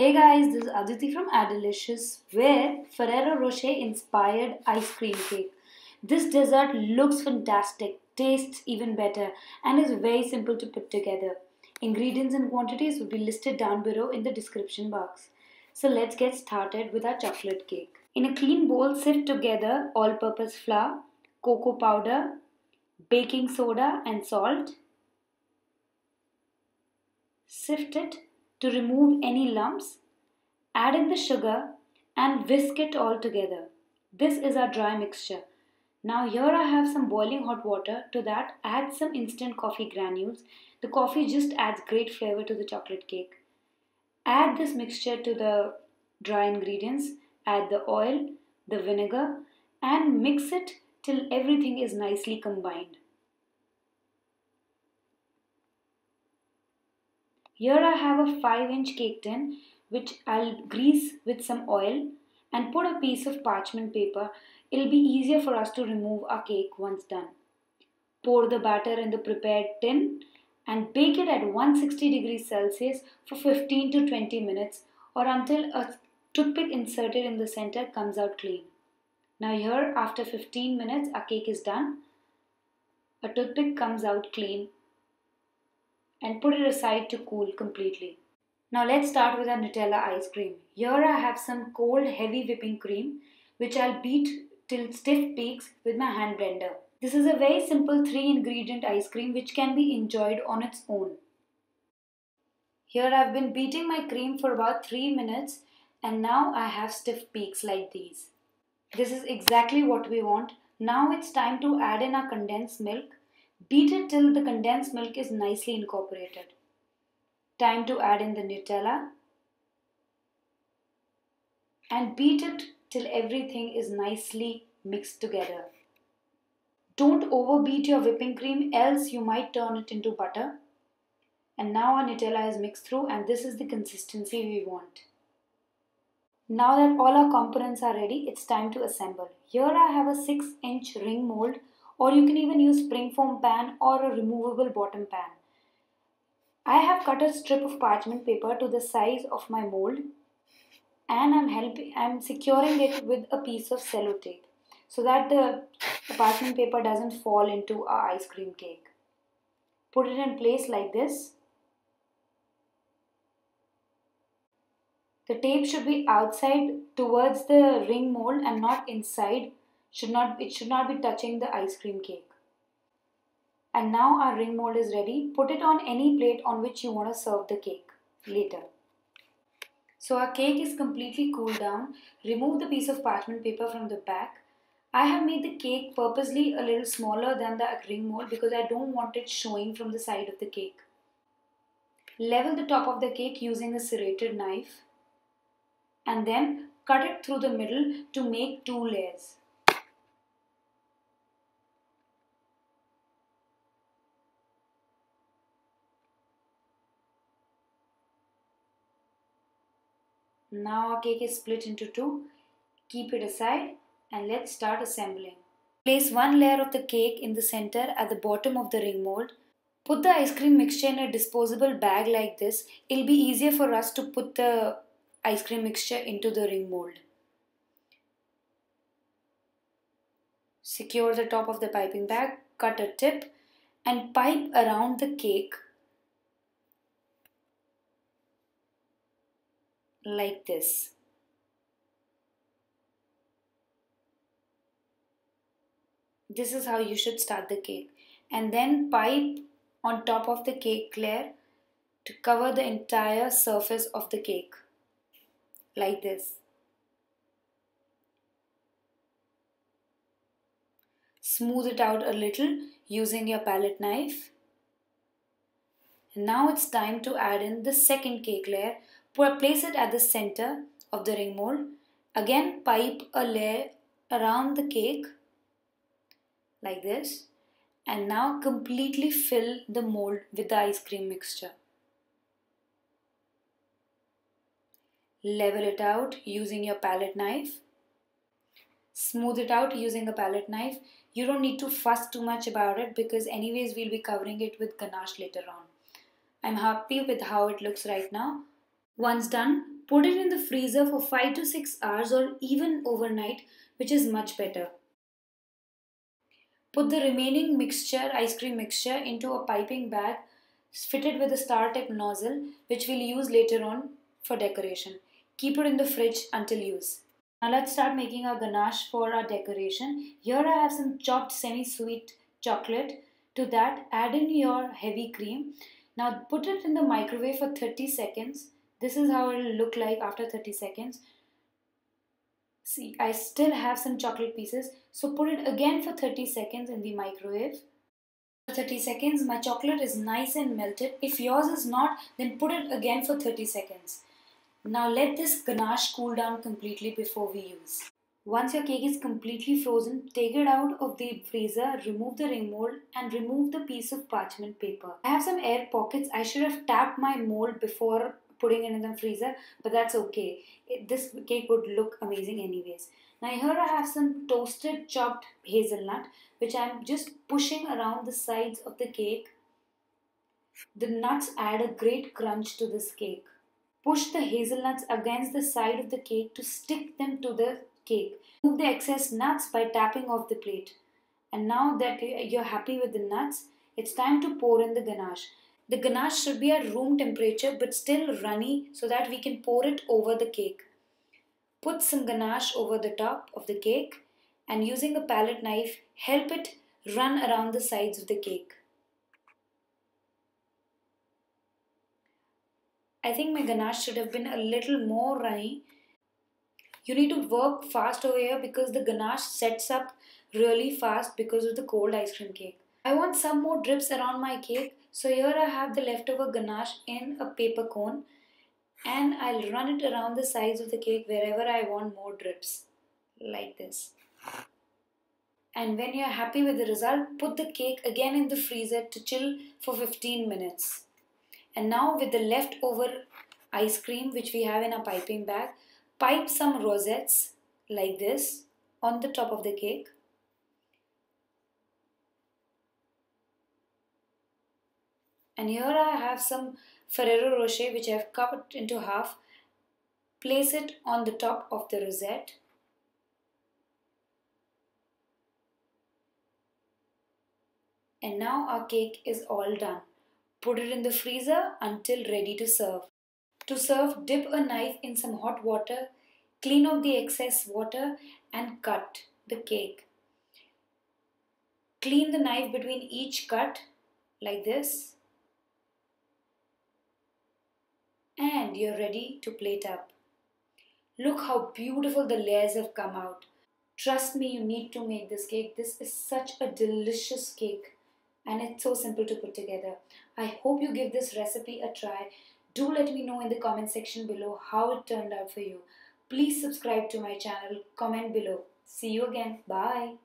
Hey guys, this is Aditi from Adilicious, where Ferrero Rocher inspired ice cream cake. This dessert looks fantastic, tastes even better, and is very simple to put together. Ingredients and quantities will be listed down below in the description box. So let's get started with our chocolate cake. In a clean bowl, sift together all-purpose flour, cocoa powder, baking soda and salt. Sift it to remove any lumps. Add in the sugar and whisk it all together. This is our dry mixture. Now here I have some boiling hot water. To that add some instant coffee granules. The coffee just adds great flavor to the chocolate cake. Add this mixture to the dry ingredients. Add the oil, the vinegar and mix it till everything is nicely combined. Here I have a 5-inch cake tin which I'll grease with some oil and put a piece of parchment paper. It'll be easier for us to remove our cake once done. Pour the batter in the prepared tin and bake it at 160 degrees Celsius for 15 to 20 minutes or until a toothpick inserted in the center comes out clean. Now here after 15 minutes our cake is done. A toothpick comes out clean and put it aside to cool completely. Now let's start with our Nutella ice cream. Here I have some cold heavy whipping cream which I'll beat till stiff peaks with my hand blender. This is a very simple 3-ingredient ice cream which can be enjoyed on its own. Here I've been beating my cream for about 3 minutes and now I have stiff peaks like these. This is exactly what we want. Now it's time to add in our condensed milk. Beat it till the condensed milk is nicely incorporated. Time to add in the Nutella and beat it till everything is nicely mixed together. Don't overbeat your whipping cream else you might turn it into butter. And now our Nutella is mixed through and this is the consistency we want. Now that all our components are ready, it's time to assemble. Here I have a 6-inch ring mold, or you can even use springform pan or a removable bottom pan. I have cut a strip of parchment paper to the size of my mold and I'm securing it with a piece of sellotape so that the parchment paper doesn't fall into our ice cream cake. Put it in place like this. The tape should be outside towards the ring mold and not inside. It should not be touching the ice cream cake. And now our ring mold is ready. Put it on any plate on which you want to serve the cake later. So our cake is completely cooled down. Remove the piece of parchment paper from the back. I have made the cake purposely a little smaller than the ring mold because I don't want it showing from the side of the cake. Level the top of the cake using a serrated knife and then cut it through the middle to make 2 layers. Now our cake is split into 2. Keep it aside and let's start assembling. Place 1 layer of the cake in the center at the bottom of the ring mold. Put the ice cream mixture in a disposable bag like this. It'll be easier for us to put the ice cream mixture into the ring mold. Secure the top of the piping bag, cut a tip and pipe around the cake like this. This is how you should start the cake. And then pipe on top of the cake layer to cover the entire surface of the cake. Like this. Smooth it out a little using your palette knife. And now it's time to add in the second cake layer. Place it at the center of the ring mold. Again pipe a layer around the cake like this. And now completely fill the mold with the ice cream mixture. Level it out using your palette knife. Smooth it out using a palette knife. You don't need to fuss too much about it because anyways we'll be covering it with ganache later on. I'm happy with how it looks right now. Once done, Put it in the freezer for 5 to 6 hours or even overnight, which is much better. Put the remaining ice cream mixture, into a piping bag fitted with a star tip nozzle, which we'll use later on for decoration. Keep it in the fridge until use. Now let's start making our ganache for our decoration. Here I have some chopped semi-sweet chocolate. To that, add in your heavy cream. Now put it in the microwave for 30 seconds. This is how it will look like after 30 seconds. See, I still have some chocolate pieces, so put it again for 30 seconds in the microwave. For 30 seconds, my chocolate is nice and melted. If yours is not, then put it again for 30 seconds. Now let this ganache cool down completely before we use. Once your cake is completely frozen, take it out of the freezer, remove the ring mold and remove the piece of parchment paper. I have some air pockets. I should have tapped my mold before putting it in the freezer, but that's okay. This cake would look amazing anyways. Now here I have some toasted chopped hazelnut, which I'm just pushing around the sides of the cake. The nuts add a great crunch to this cake. Push the hazelnuts against the side of the cake to stick them to the cake. Remove the excess nuts by tapping off the plate. And now that you're happy with the nuts, it's time to pour in the ganache. The ganache should be at room temperature but still runny so that we can pour it over the cake. Put some ganache over the top of the cake and using a palette knife, help it run around the sides of the cake. I think my ganache should have been a little more runny. You need to work fast over here because the ganache sets up really fast because of the cold ice cream cake. I want some more drips around my cake, so here I have the leftover ganache in a paper cone and I'll run it around the sides of the cake wherever I want more drips, like this. And when you're happy with the result, put the cake again in the freezer to chill for 15 minutes. And now with the leftover ice cream which we have in our piping bag, pipe some rosettes like this on the top of the cake. And here I have some Ferrero Rocher which I have cut into half. Place it on the top of the rosette. And now our cake is all done. Put it in the freezer until ready to serve. To serve, dip a knife in some hot water, clean off the excess water and cut the cake. Clean the knife between each cut like this. And you're ready to plate up. Look how beautiful the layers have come out. Trust me, you need to make this cake. This is such a delicious cake and it's so simple to put together. I hope you give this recipe a try. Do let me know in the comment section below how it turned out for you. Please subscribe to my channel, comment below. See you again. Bye.